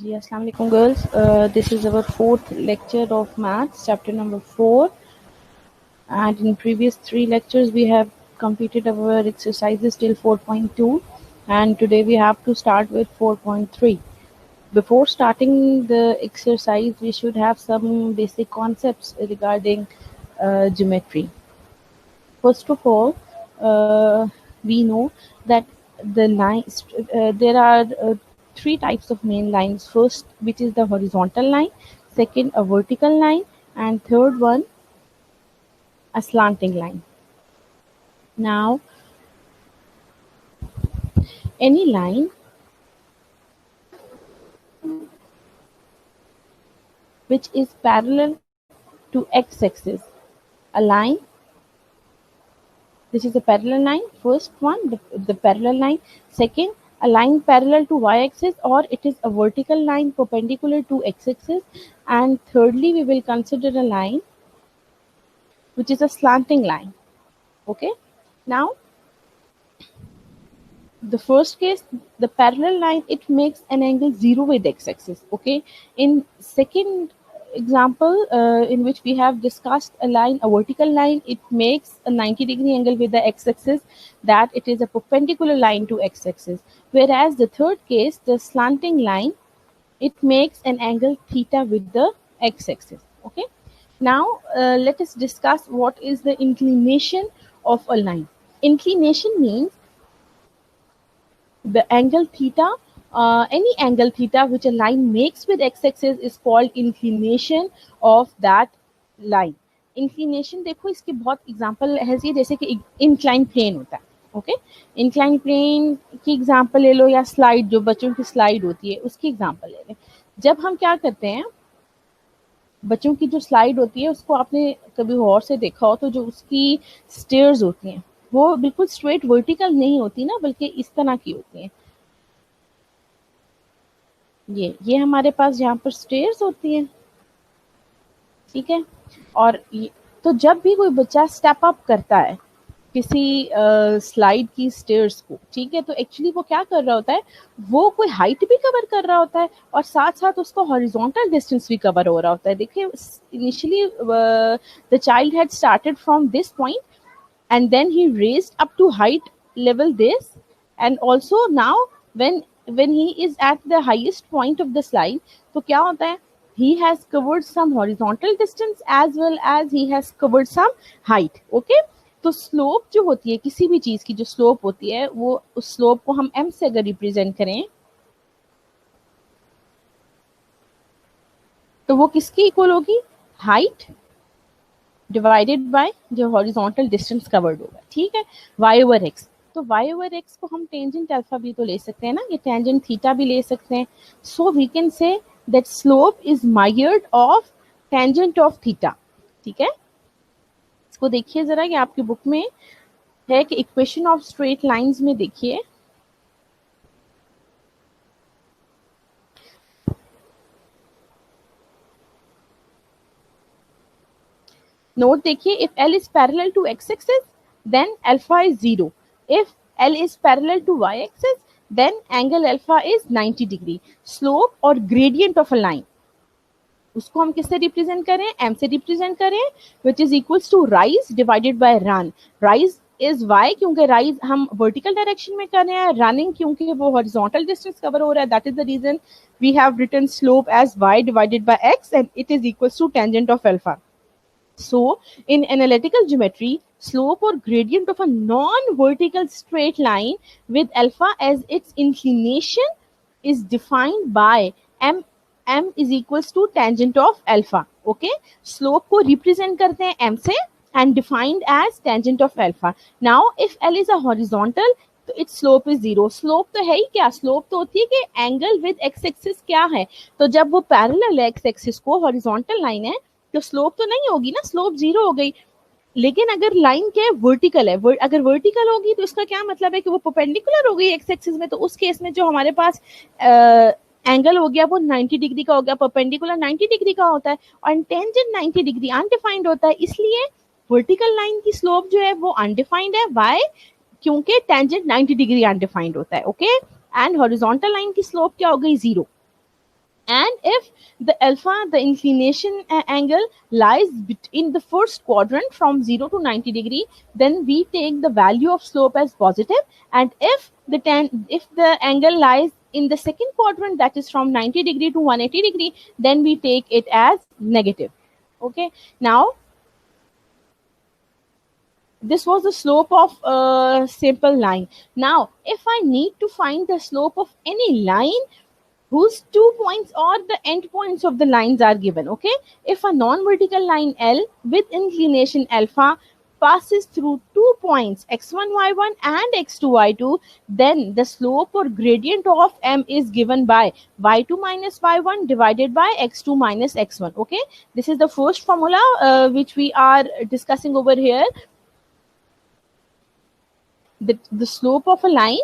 जी अस्सलाम वालेकुम girls. This is our fourth lecture of maths, chapter number 4, and in previous 3 lectures we have completed our exercises till 4.2, and today we have to start with 4.3. Before starting the exercise, we should have some basic concepts regarding geometry. First of all, we know that the lines, there are 3 types of main lines. First, which is the horizontal line, second, a vertical line, and third one, a slanting line. Now, any line which is parallel to x-axis, a line, this is a parallel line. First one, the parallel line. Second, a line parallel to y-axis, or it is a vertical line perpendicular to x-axis. And thirdly, we will consider a line which is a slanting line. Okay. Now, the first case, the parallel line, it makes an angle 0 with x-axis. Okay. In second example, in which we have discussed a line, a vertical line, it makes a 90-degree angle with the x-axis, that it is a perpendicular line to x-axis. Whereas the third case, the slanting line, it makes an angle theta with the x-axis. Okay. Now, let us discuss what is the inclination of a line. Inclination means the angle theta, any angle theta which a line makes with x-axis is called inclination of that line. Inclination, देखो इसके बहुत example है, जैसे कि inclined plane होता है. Okay, inclined plane की example ले लो, या स्लाइड, जो बच्चों की स्लाइड होती है उसकी एग्जांपल ले लें. जब हम क्या करते हैं, बच्चों की जो स्लाइड होती है उसको आपने कभी और से देखा हो तो जो उसकी स्टेयर्स होती हैं वो बिल्कुल स्ट्रेट वर्टिकल नहीं होती ना, बल्कि इस तरह की होती हैं. ये हमारे पास जहाँ पर स्टेयर्स होती हैं, ठीक है. और तो जब भी कोई बच्चा स्टेप अप करता है किसी स्लाइड की स्टेयर्स को, ठीक है, तो एक्चुअली वो क्या कर रहा होता है, वो कोई हाइट भी कवर कर रहा होता है और साथ साथ उसको हॉरिजॉन्टल डिस्टेंस भी कवर हो रहा होता है. देखिए, initially the child had started from this point and then he raised up to height level this, and also now when he is at the highest point of the slide, तो क्या होता है, he has covered some horizontal distance as well as he has covered some height. okay. तो slope जो होती है किसी भी चीज की, जो स्लोप होती है, वो उस स्लोप को हम m से अगर रिप्रेजेंट करें तो वो किसकी इक्वल होगी, हाइट डिवाइडेड बाय जो हॉरिजॉन्टल डिस्टेंस कवर्ड होगा. ठीक है, y ओवर x. तो y ओवर x को हम टेंजेंट अल्फा भी तो ले सकते हैं ना, ये टेंजेंट थीटा भी ले सकते हैं. So we can say that slope is measured of tangent of theta. ठीक है, इसको देखिए जरा, ये आपकी बुक में है कि इक्वेशन ऑफ स्ट्रेट लाइंस में देखिए, नोट देखिए, if L is parallel to x axis then alpha is 0. If L is parallel to y axis then angle alpha is 90 degree. Slope और gradient of a line, उसको हम किससे represent करें, m से represent करें, which is equals to rise divided by run. Rise is y क्योंकि rise हम vertical direction में कर रहे हैं, running क्योंकि वो horizontal distance cover हो रहा है. That is the reason we have written slope as y divided by x and it is equals to tangent of alpha. So, in analytical geometry, slope or gradient of a non-vertical straight line with alpha as its inclination is defined by m is equals to tangent of alpha. Okay, slope को represent करते हैं m से and defined as tangent of alpha. Now, if L is a horizontal, तो its slope is 0. Slope तो है ही क्या, slope तो होती है कि एंगल विद एक्स एक्सिस क्या है. तो जब वो पैरेलल है एक्स एक्सिस को, हॉरिजॉन्टल लाइन है, तो स्लोप तो नहीं होगी ना, स्लोप 0 हो गई. लेकिन अगर लाइन क्या है, वर्टिकल है, अगर वर्टिकल होगी तो इसका क्या मतलब है कि वो परपेंडिकुलर हो गई एक्स एक्सिस में. तो उस केस में जो हमारे पास एंगल हो गया वो 90 डिग्री का हो गया, परपेंडिकुलर 90 डिग्री का होता है और टेंजेंट 90 डिग्री अनडिफाइंड होता है. इसलिए वर्टिकल लाइन की स्लोप जो है वो अनडिफाइंड है. व्हाई, क्योंकि टेंजेंट 90 डिग्री अनडिफाइंड होता है. ओके, एंड हॉरिजॉन्टल लाइन की स्लोप क्या हो गई, 0. And if the alpha, the inclination angle lies in the first quadrant from 0 to 90 degree, then we take the value of slope as positive. And if the angle lies in the second quadrant, that is from 90 degree to 180 degree, then we take it as negative. Okay, now this was the slope of a simple line. Now if I need to find the slope of any line whose 2 points or the endpoints of the lines are given. Okay, if a non-vertical line L with inclination alpha passes through 2 points x1 y1 and x2 y2, then the slope or gradient of M is given by y2 minus y1 divided by x2 minus x1. Okay, this is the first formula which we are discussing over here. The slope of a line,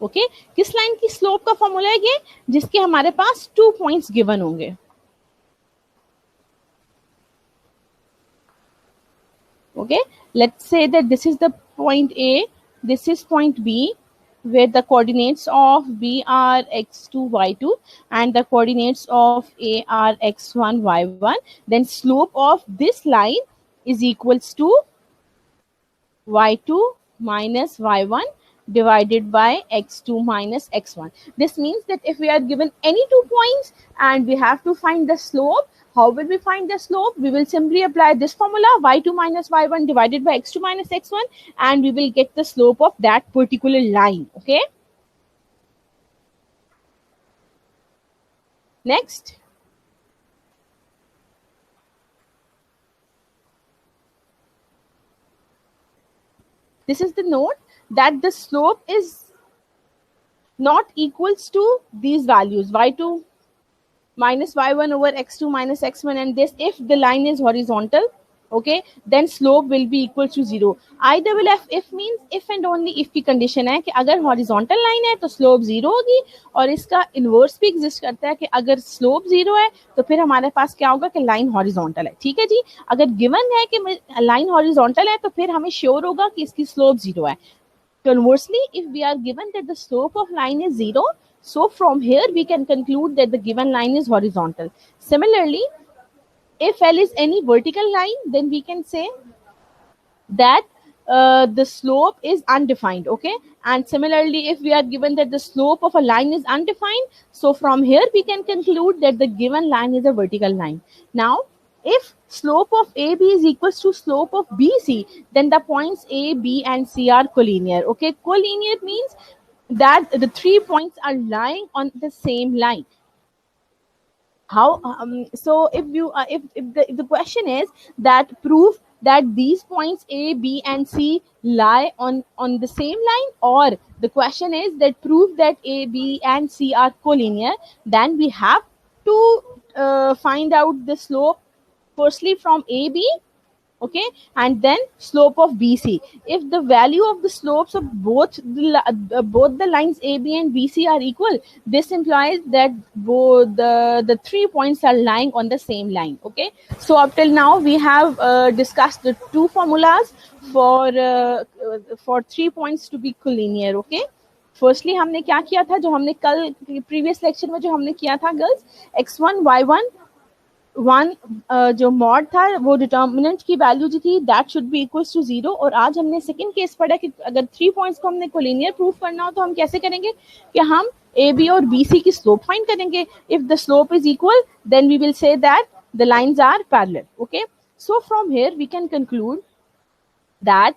okay किस line की slope का formula है ये, जिसके हमारे पास 2 points given होंगे. Okay, let's say that this is the point A, this is point B, where the coordinates of B are x2 y2 and the coordinates of A are x1 y1. Then slope of this line is equals to y2 minus y1 divided by x2 minus x1. This means that if we are given any 2 points and we have to find the slope, how will we find the slope? We will simply apply this formula, y2 minus y1 divided by x2 minus x1, and we will get the slope of that particular line. Okay. Next. This is the note that the slope is not equals to these values, y2 minus y1 over x2 minus x1, and this if the line is horizontal. Okay, then slope will be equal to 0. Either will if means if and only if की condition है कि अगर horizontal line है तो slope 0 होगी, और इसका inverse भी exist करता है कि अगर slope 0 है तो फिर हमारे पास क्या होगा कि line horizontal है. ठीक है जी, अगर given है कि line horizontal है तो फिर हमें sure होगा कि इसकी slope 0 है. Conversely, if we are given that the slope of line is 0, so from here we can conclude that the given line is horizontal. Similarly, if L is any vertical line, then we can say that the slope is undefined. Okay, and similarly, if we are given that the slope of a line is undefined, so from here we can conclude that the given line is a vertical line. Now, if slope of AB is equals to slope of BC, then the points A, B, and C are collinear. Okay, collinear means that the 3 points are lying on the same line. How so if you if the question is that prove that these points A, B, and C lie on the same line, or the question is that prove that A, B, and C are collinear, then we have to find out the slope firstly from AB. Okay, and then slope of BC. If the value of the slopes of both the lines AB and BC are equal, this implies that both the 3 points are lying on the same line. Okay, so up till now we have discussed the 2 formulas for 3 points to be collinear. Okay, firstly हमने क्या किया था, जो हमने कल previous lecture में जो हमने किया था गर्ल्स, x1 y1 वन जो मॉड था वो डिटर्मिनेंट की वैल्यू जो थी that should be equals to 0. और आज हमने सेकंड केस पढ़ा कि अगर 3 पॉइंट्स को हमने कोलिनियर प्रूफ करना हो तो हम कैसे करेंगे कि हम ए बी और बी सी की स्लोप फाइंड करेंगे. If the slope is equal then we will say that the lines are parallel. Okay, so from here we can conclude that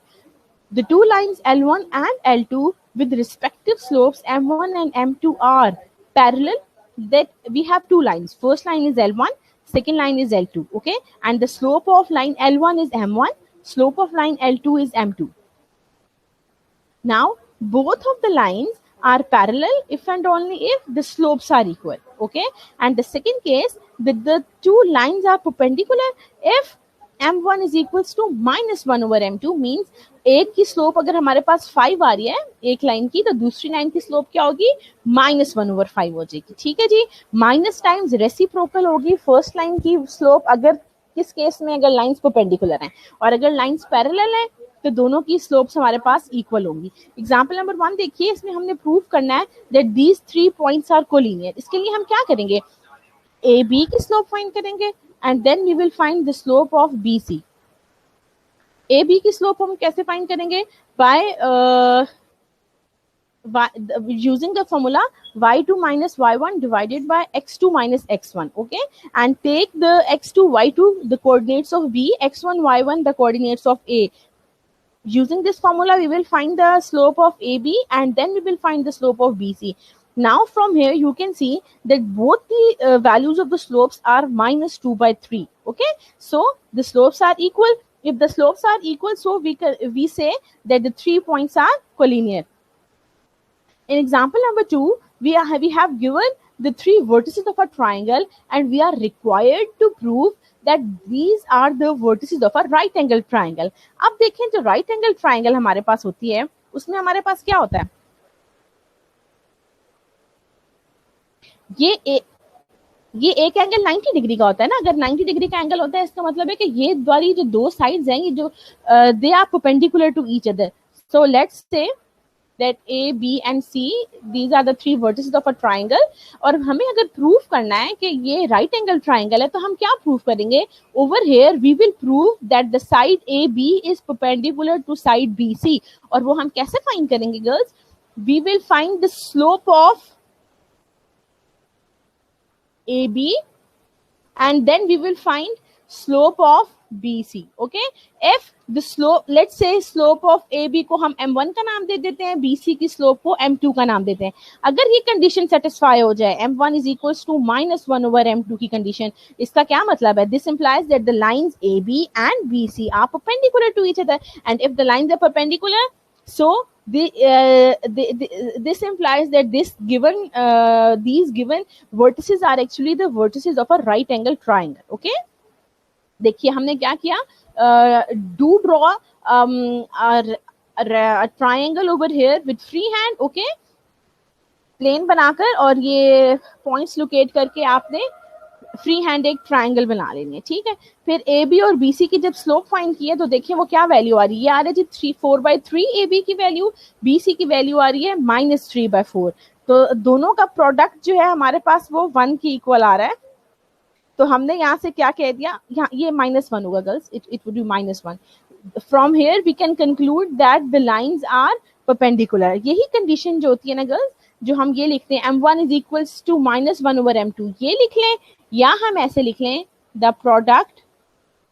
the two lines L1 and L2 with respective slopes M1 and M2 are parallel. That we have two lines. First line is L1, second line is L2. Okay, and the slope of line L1 is M1, slope of line L2 is M2. Now both of the lines are parallel if and only if the slopes are equal. Okay, and the second case that the two lines are perpendicular if m1 is equals to -1 over m2 means एक की slope अगर हमारे पास 5 आ रही है एक line की, तो दूसरी लाइन की स्लोप क्या होगी, -1 over 5 हो जाएगी. ठीक है जी, माइनस टाइम्स रेसिप्रोकल होगी फर्स्ट लाइन की स्लोप अगर किस केस में, अगर लाइंस परपेंडिकुलर हैं. और अगर लाइंस पैरेलल है तो दोनों की स्लोप्स हमारे पास इक्वल होंगी। एग्जाम्पल नंबर 1 देखिए, इसमें हमने प्रूव करना है that these 3 points are collinear. इसके लिए हम क्या करेंगे, ए बी की स्लोप फाइंड करेंगे and then we will find the slope of B C. A B की स्लोप हम कैसे फाइंड करेंगे, by using the formula y2 minus y1 divided by x2 minus x1, okay, and take the x2 y2 the coordinates of b, x1 y1 the coordinates of a. Using this formula we will find the slope of AB and then we will find the slope of BC. Now from here you can see that both the values of the slopes are minus 2 by 3, okay, so the slopes are equal. If the slopes are equal, so we say that the 3 points are collinear. In example number 2, we have given the 3 vertices of a triangle and we are required to prove that these are the vertices of a right angle triangle. अब देखें जो right angle triangle हमारे पास होती है उसमें हमारे पास क्या होता है, ये एक एंगल 90 डिग्री का होता है ना। अगर 90 डिग्री का एंगल होता है इसका मतलब है कि ये वाली जो दो साइड्स हैं ये जो they are perpendicular to each other. So let's say that A, B and C, these are the 3 vertices of a triangle। और हमें अगर प्रूफ करना है कि ये राइट एंगल ट्राइंगल है तो हम क्या प्रूफ करेंगे, over here we will prove that the side A B is perpendicular to side B C. और वो हम कैसे फाइंड करेंगे girls, we will find the slope of A B and then we will find slope of BC, okay। if the slope, let's say slope of AB को हम M1 का नाम दे देते हैं, BC की slope को M2 का नाम देते हैं। अगर ये कंडीशन सेटिस्फाई हो जाए M1 is equals to -1 over M2 की कंडीशन, इसका क्या मतलब है, this implies that the lines AB and BC are perpendicular to each other and if the lines are perpendicular, so this implies that these given vertices are actually the vertices of a right angle triangle, okay। देखिए हमने क्या किया, do draw a triangle over here with free hand, okay, plane बनाकर और ये points locate करके आपने free hand एक ट्राइंगल बना लेनी है, ठीक है। फिर ए बी और बी सी की जब स्लोप फाइंड की है तो देखिए वो क्या वैल्यू आ रही है, ये आ रही है जी 4/3 ए बी की वैल्यू, बी सी की वैल्यू आ रही है -3/4। तो दोनों का प्रोडक्ट जो है हमारे पास वो 1 की इक्वल आ रहा है। तो हमने यहाँ से क्या कह दिया, यहाँ ये -1 होगा girls, it would be -1। From here we can conclude that the lines are perpendicular. यही कंडीशन जो होती है ना गर्ल्स, जो हम ये लिखते हैं M1 is equals to -1 over M2, ये लिख लें या हम ऐसे लिख लें the product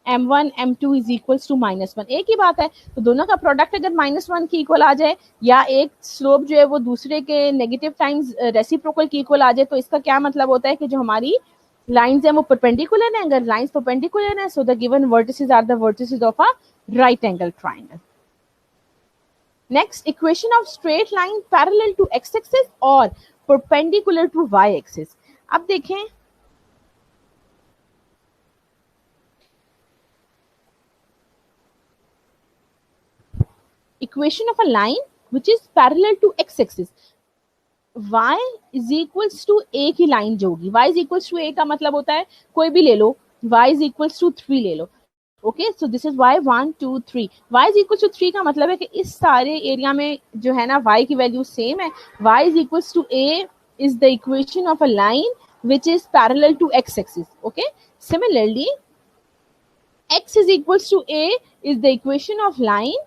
M1 M2 is equals to -1, एक ही बात है। तो दोनों का प्रोडक्ट अगर -1 की इक्वल आ जाए या एक स्लोप जो है वो दूसरे के नेगेटिव टाइम्स रेसिप्रोकल की इक्वल आ जाए, तो इसका क्या मतलब होता है कि जो हमारी लाइंस हैं वो परपेंडिकुलर हैं। अगर लाइंस परपेंडिकुलर हैं so the given vertices are the vertices of a right angle triangle. Next, equation of straight line parallel to x-axis or perpendicular to y-axis। अब देखें equation of a line which is parallel to x-axis, y is equals to a की line जो होगी, y is equals to a का मतलब होता है कोई भी ले लो, y is equals to 3 ले लो, okay. So this is y 1 2 3, y is equal to 3 का मतलब है कि इस सारे एरिया में जो है ना y की वैल्यू सेम है। y is equal to a is the equation of a line which is parallel to x axis, okay. Similarly x is equal to a is the equation of line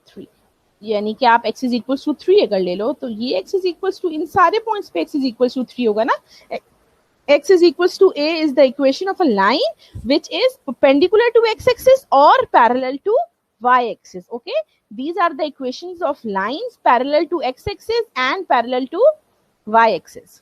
3, यानी कि आप x is equal to 3 अगर ले लो तो ये x is equal to, इन सारे points पे x is equal to 3 होगा ना। x is equals to a is the equation of a line which is perpendicular to x-axis or parallel to y-axis, okay। These are the equations of lines parallel to x-axis and parallel to y-axis।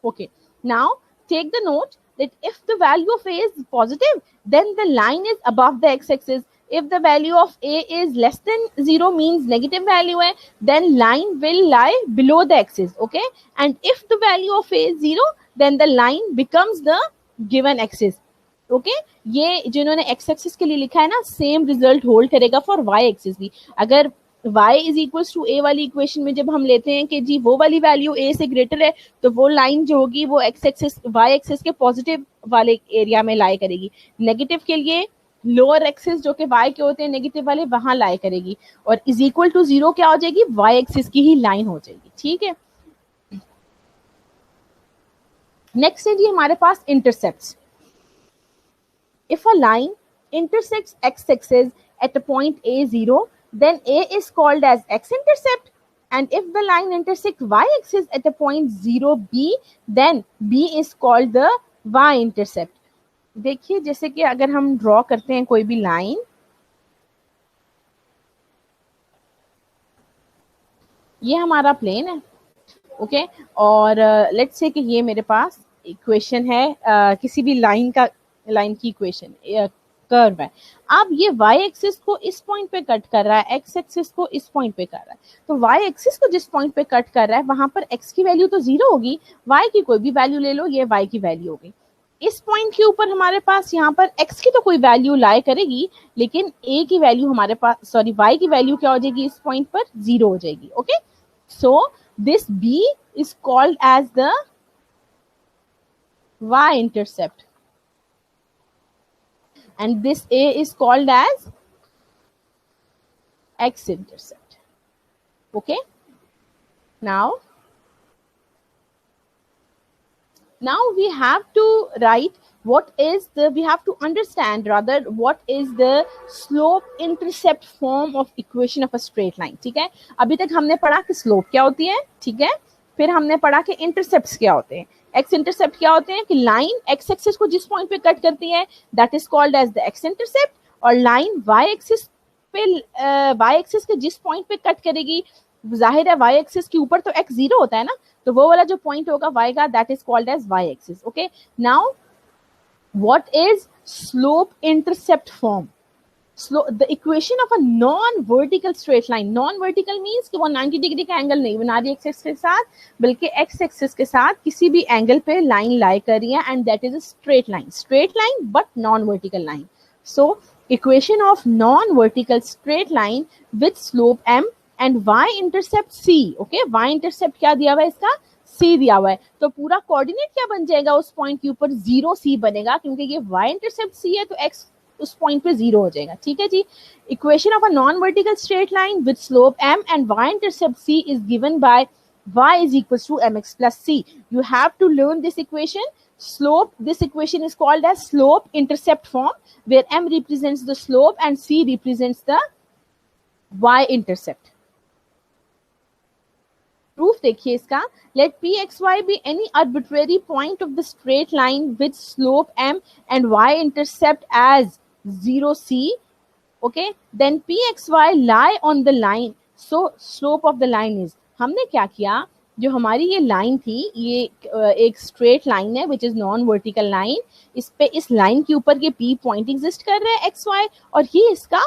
Okay, now take the note that if the value of a is positive then the line is above the x-axis, if the value of a is less than 0 means negative value है, then line will lie below the axis, okay, and if the value of a is 0 then the line becomes the given axis, okay। ये जिन्होंने x axis के लिए लिखा है ना same result hold करेगा for y axis भी। अगर y is equals to a वाली इक्वेशन में जब हम लेते हैं कि जी वो वाली वैल्यू a से ग्रेटर है, तो वो लाइन जो होगी वो एक्स एक्सिस वाई एक्सिस के पॉजिटिव वाले एरिया में लाई करेगी। नेगेटिव के लिए लोअर एक्सिस जो कि y के होते हैं नेगेटिव वाले, वहां लाई करेगी। और इज इक्वल टू 0 क्या हो जाएगी, y एक्सिस की ही लाइन हो जाएगी। ठीक है, नेक्स्ट है जी हमारे पास intercepts. If a line intersects x-axis at a point A0, then A is called as x-intercept. And if the line intersects y-axis at a point 0B, then B is called the y-intercept. देखिए जैसे कि अगर हम draw करते हैं कोई भी line, ये हमारा प्लेन है, ओके, और लेट्स से कि ये मेरे पास इक्वेशन है किसी भी लाइन की इक्वेशन कर्व है। अब ये y एक्सिस को इस पॉइंट पे कट कर रहा है, x एक्सिस को इस पॉइंट पे कर रहा है। तो y एक्सिस को जिस पॉइंट पे कट कर रहा है वहां पर x की वैल्यू तो 0 होगी, y की कोई भी वैल्यू ले लो, ये y की वैल्यू होगी। इस पॉइंट के ऊपर हमारे पास यहाँ पर x की तो कोई वैल्यू लाई करेगी, लेकिन a की वैल्यू हमारे पास, सॉरी y की वैल्यू क्या हो जाएगी, इस पॉइंट पर 0 हो जाएगी। Okay, so this B is called as the y-intercept and this A is called as x-intercept. Okay, now we have to write we have to understand rather what is the slope intercept form of equation of a straight line. ठीक है, अभी तक हमने पढ़ा कि slope क्या होती है, ठीक है, फिर हमने पढ़ा कि इंटरसेप्ट्स क्या होते हैं। एक्स इंटरसेप्ट क्या होते हैं कि लाइन एक्स एक्सिस को जिस पॉइंट पे कट करती है that is called as the x intercept, और लाइन वाई एक्सिस पे वाई एक्सिस के जिस पॉइंट पे कट करेगी, जाहिर है वाई एक्सिस के ऊपर तो एक्स 0 होता है ना, तो वो वाला जो पॉइंट होगा y का that is called as y axis. Okay, now what is slope intercept form? The equation of a non-vertical straight line, non-vertical means कि वो 90 डिग्री का एंगल नहीं बना रही एक्सिस के साथ, बल्कि एक्स एक्सिस के साथ किसी भी एंगल पे लाइन लाई कर रही है, and that is a straight line but non-vertical line. So equation of non-vertical straight line with slope m and y-intercept c. Okay, y-intercept क्या दिया हुआ है इसका, c दिया हुआ है, तो पूरा कोऑर्डिनेट क्या बन जाएगा उस पॉइंट के ऊपर, 0c बनेगा, क्योंकि ये y-intercept c है तो x उस पॉइंट पे 0 हो जाएगा। ठीक है जी, equation of a non vertical straight line with slope m and y-intercept c is given by y is equals to mx plus c. You have to learn this equation. This equation is called as slope intercept form, where m represents the slope and c represents the y-intercept. Proof देखिए इसका, let pxy be any arbitrary point of the straight line with slope m and y-intercept as 0c. Okay, then pxy lie on the line, so slope of the line is, हमने क्या किया, जो हमारी ये line थी, ये एक straight line है which is non vertical line, इस पे इस लाइन के ऊपर के p पॉइंट एग्जिस्ट कर रहा है एक्स वाई, और ये इसका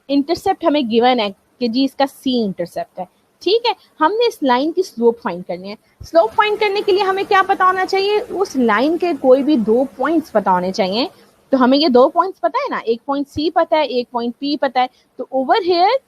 इंटरसेप्ट हमें गिवन है कि जी इसका c इंटरसेप्ट है। ठीक है, हमने इस लाइन की स्लोप फाइंड करनी है। स्लोप फाइंड करने के लिए हमें क्या पता होना चाहिए, उस लाइन के कोई भी 2 पॉइंट्स पता होने चाहिए। तो हमें ये 2 पॉइंट्स पता है ना, एक पॉइंट C पता है, एक पॉइंट P पता है। तो over here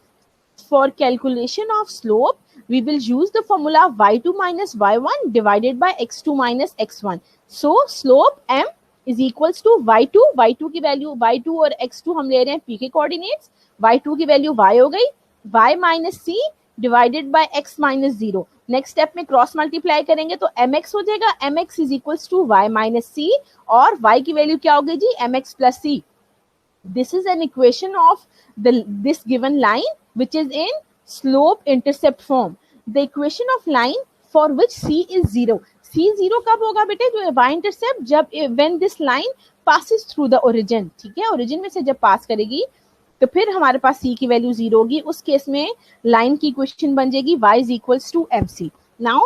for calculation of slope we will use the formula y2 minus y1 divided by x2 minus x1. So slope m is equals to y2 की वैल्यू y2 और x2 हम ले रहे हैं p के कोऑर्डिनेट्स, y2 की value y हो गई, y minus c divided by x minus 0। Next step में क्रॉस मल्टीप्लाई करेंगे तो mx हो जाएगा, mx is equals to y minus c, और y की वैल्यू क्या हो गई जी, mx plus c. This is an equation of this given line which is in slope intercept form. The equation of line for which c is 0. c 0 कब होगा बेटे, जो y इंटरसेप्ट, जब when this line passes through the origin. ठीक है, origin में से जब पास करेगी तो फिर हमारे पास c की वैल्यू 0 होगी, उस केस में लाइन की इक्वेशन बन जाएगी y is equals to mc. Now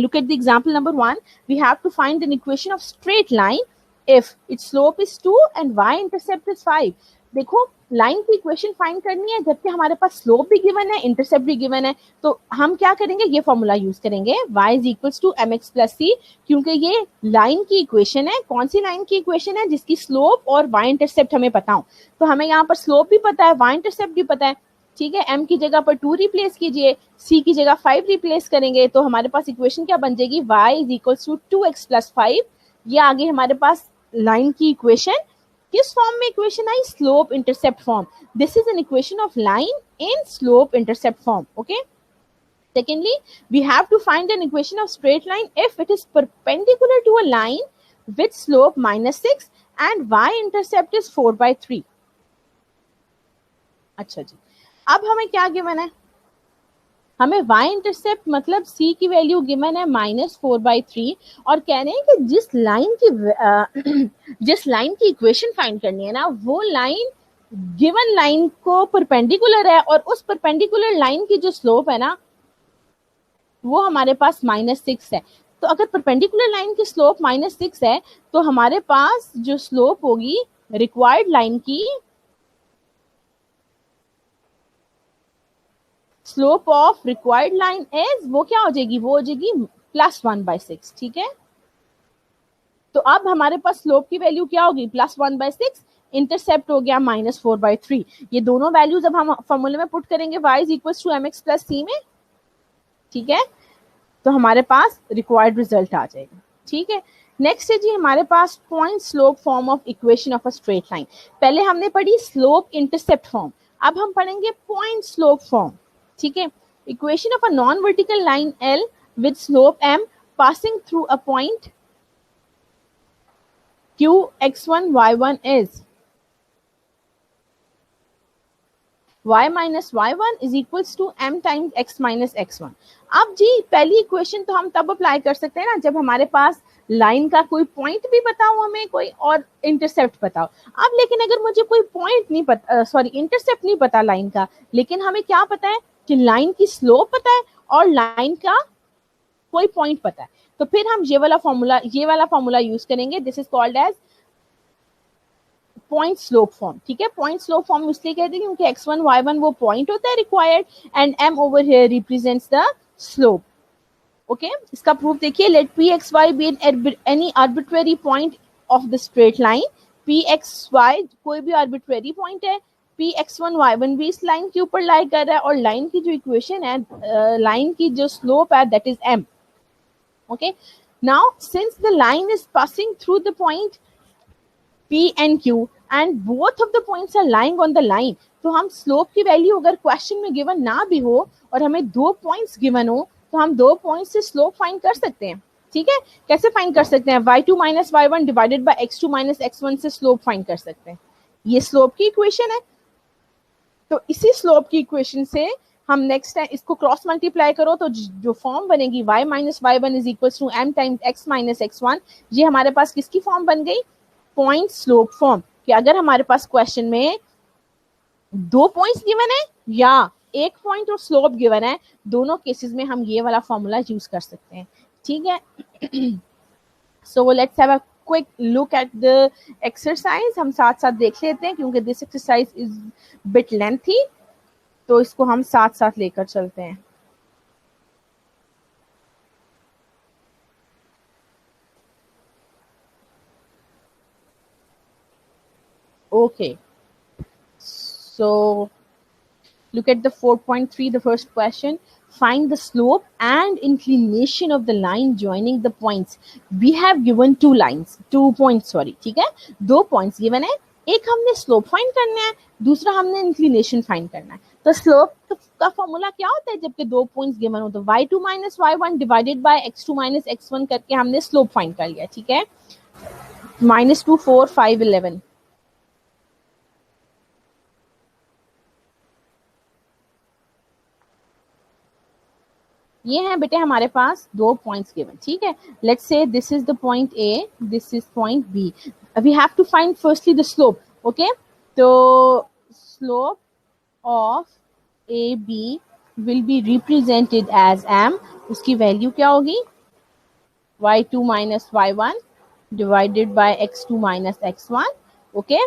look at the example number 1. We have to find an equation of straight line if its slope is 2 and y-intercept is 5. देखो line की equation find करनी है जबकि हमारे पास slope भी given है, intercept भी given है, तो हम क्या करेंगे, ये फॉर्मूला यूज करेंगे y is equals to mx plus c, क्योंकि ये लाइन की इक्वेशन है। कौन सी लाइन की इक्वेशन है, जिसकी स्लोप और y इंटरसेप्ट हमें पता हो। तो हमें यहाँ पर स्लोप भी पता है, y इंटरसेप्ट भी पता है, ठीक है, m की जगह पर 2 रिप्लेस कीजिए, c की जगह 5 रिप्लेस करेंगे, तो हमारे पास इक्वेशन क्या बन जाएगी, y is equals to 2x plus 5। ये आगे हमारे पास लाइन की इक्वेशन किस फॉर्म में इक्वेशन आई, slope intercept form. This is an equation of line in slope intercept form. Okay, secondly, we have to find an equation of straight line if it is perpendicular to a line with slope -6 and y-intercept is 4/3. अच्छा जी, अब हमें क्या given है, हमें y-इंटरसेप्ट मतलब c की value given है -4/3 और कह रहे हैं कि जिस लाइन की इक्वेशन फाइंड करनी है ना, वो लाइन गिवन लाइन को परपेंडिकुलर है और उस परपेंडिकुलर लाइन की जो स्लोप है ना, वो हमारे पास -6 है। तो अगर परपेंडिकुलर लाइन की स्लोप -6 है, तो हमारे पास जो स्लोप होगी रिक्वायर्ड लाइन की, slope of required line is, वो क्या हो जाएगी, वो हो जाएगी +1/6। ठीक है, तो अब हमारे पास स्लोप की वैल्यू क्या होगी, +1/6, इंटरसेप्ट हो गया -4/3। ये दोनों वैल्यूज अब हम फॉर्मूले में पुट करेंगे y is equal to mx plus c में। ठीक है, तो हमारे पास रिक्वायर्ड रिजल्ट आ जाएगा। ठीक है, नेक्स्ट है जी हमारे पास point slope form of equation of a straight line. पहले हमने पढ़ी स्लोप इंटरसेप्ट फॉर्म, अब हम पढ़ेंगे पॉइंट स्लोप फॉर्म। ठीक है, equation of a non vertical line L with slope m passing through a point Q x1 y1 is y minus y1 is equals to m times x minus x1। अब जी पहली equation तो हम तब apply कर सकते हैं ना जब हमारे पास लाइन का कोई पॉइंट भी पता हो हमें, कोई और इंटरसेप्ट पता हो। अब लेकिन अगर मुझे कोई पॉइंट नहीं पता, सॉरी इंटरसेप्ट नहीं पता लाइन का, लेकिन हमें क्या पता है कि लाइन की स्लोप पता है और लाइन का कोई पॉइंट पता है, तो फिर हम ये वाला फॉर्मूला यूज करेंगे। This is called as point slope form. ठीक है, पॉइंट स्लोप फॉर्म इसलिए कहते हैं क्योंकि x1 y1 वो पॉइंट होता है required and m over here represents the slope. Okay, इसका प्रूफ देखिए, let P x y be any arbitrary point of the straight line. P x y कोई भी आर्बिट्रेरी पॉइंट है, P x one y one भी इस line के ऊपर लाई कर रहा है और लाइन की जो इक्वेशन है, लाइन की जो स्लोप है that is m। Okay, now since the line is passing through the point P and Q and both of the points are lying on the line, तो हम स्लोप की value अगर question में given ना भी हो और हमें 2 पॉइंट्स गिवन हो, तो हम 2 पॉइंट्स से स्लोप फाइंड कर सकते हैं। ठीक है, कैसे फाइंड कर सकते हैं, y2 minus y1 divided by x2 minus x1 से स्लोप फाइंड कर सकते हैं। ये स्लोप की इक्वेशन है, तो इसी स्लोप की इक्वेशन से हम नेक्स्ट टाइम इसको क्रॉस मल्टीप्लाई करो तो जो फॉर्म बनेगी y minus y1 is equal to m times x minus x1, ये हमारे पास किसकी फॉर्म बन गई, पॉइंट स्लोप फॉर्म। कि अगर हमारे पास क्वेश्चन में 2 पॉइंट्स गिवन है या 1 पॉइंट और स्लोप गिवन है, दोनों केसेस में हम ये वाला फॉर्मूला यूज कर सकते हैं। ठीक है, so let's have a quick look at the exercise. हम साथ साथ देख लेते हैं क्योंकि this exercise is bit lengthy, तो इसको हम साथ साथ लेकर चलते हैं। Okay, so look at the 4.3, the first question. Find the slope and inclination of the line joining the points. We have given 2 lines, 2 points, sorry. ठीक है, 2 points given है, एक हमने slope find करना है, दूसरा हमने inclination find करना है। तो slope का फॉर्मूला क्या होता है जबकि 2 points given हो, तो y2 minus y1 divided by x2 minus x1 करके हमने slope find कर लिया। ठीक है, -2 4 5 11। ये है बेटे हमारे पास 2 पॉइंट्स गिवन। ठीक है, let's say this is the point A, this is point B. We have to find firstly the slope. Okay, तो slope of A B will be represented as m। उसकी वैल्यू क्या होगी, y2 minus y1 divided by x2 minus x1। Okay,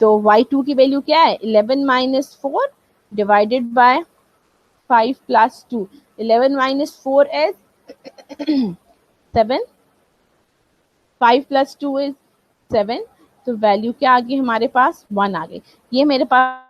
तो y2 की value क्या है, 11 minus 4 divided by 5 plus 2, 11 minus 4 is 7, 5 plus 2 is 7, तो value क्या आ गई हमारे पास, 1 आ गई। ये मेरे पास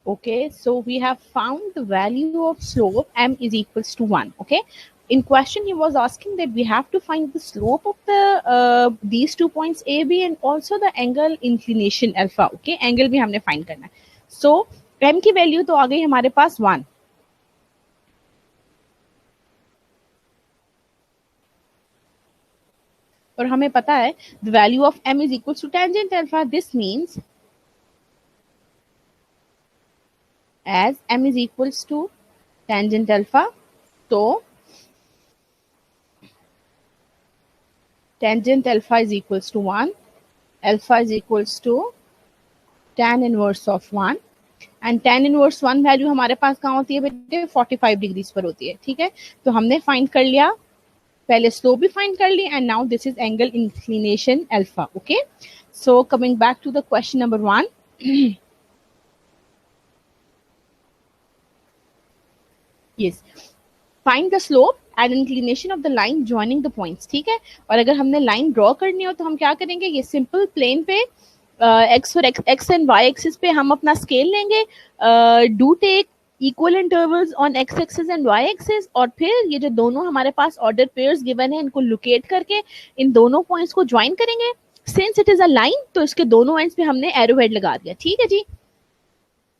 Okay, so we have found the value of slope m is equals to 1. Okay, in question he was asking that we have to find the slope of the these 2 points a b and also the angle inclination alpha. Okay, angle भी हमने find करना है. So m की value तो आ गई हमारे पास 1. और हमें पता है the value of m is equals to tangent alpha. This means as m is equals to tangent alpha, तो tangent alpha is equals to 1, alpha is equals to tan inverse of 1 and tan inverse 1 value हमारे पास कहाँ होती है बेटे 45 degrees पर होती है. ठीक है, तो हमने फाइंड कर लिया, पहले स्लोप भी फाइंड कर ली and now this is angle inclination alpha. Okay, so coming back to the question number 1. Yes, find the slope and inclination of the line joining the points. ठीक है, और अगर हमने लाइन ड्रॉ करनी हो तो हम क्या करेंगे, ये सिंपल प्लेन पे एक्स और एक्स एंड वाई एक्सिस पे हम अपना स्केल लेंगे, do take equal intervals on x axis and y axis, और फिर ये जो दोनों हमारे पास ऑर्डर पेयर्स गिवन है इनको लोकेट करके इन दोनों पॉइंट्स को ज्वाइन करेंगे. Since it is a line तो इसके दोनों एंड्स पे हमने एरो हेड लगा दिया. ठीक है जी,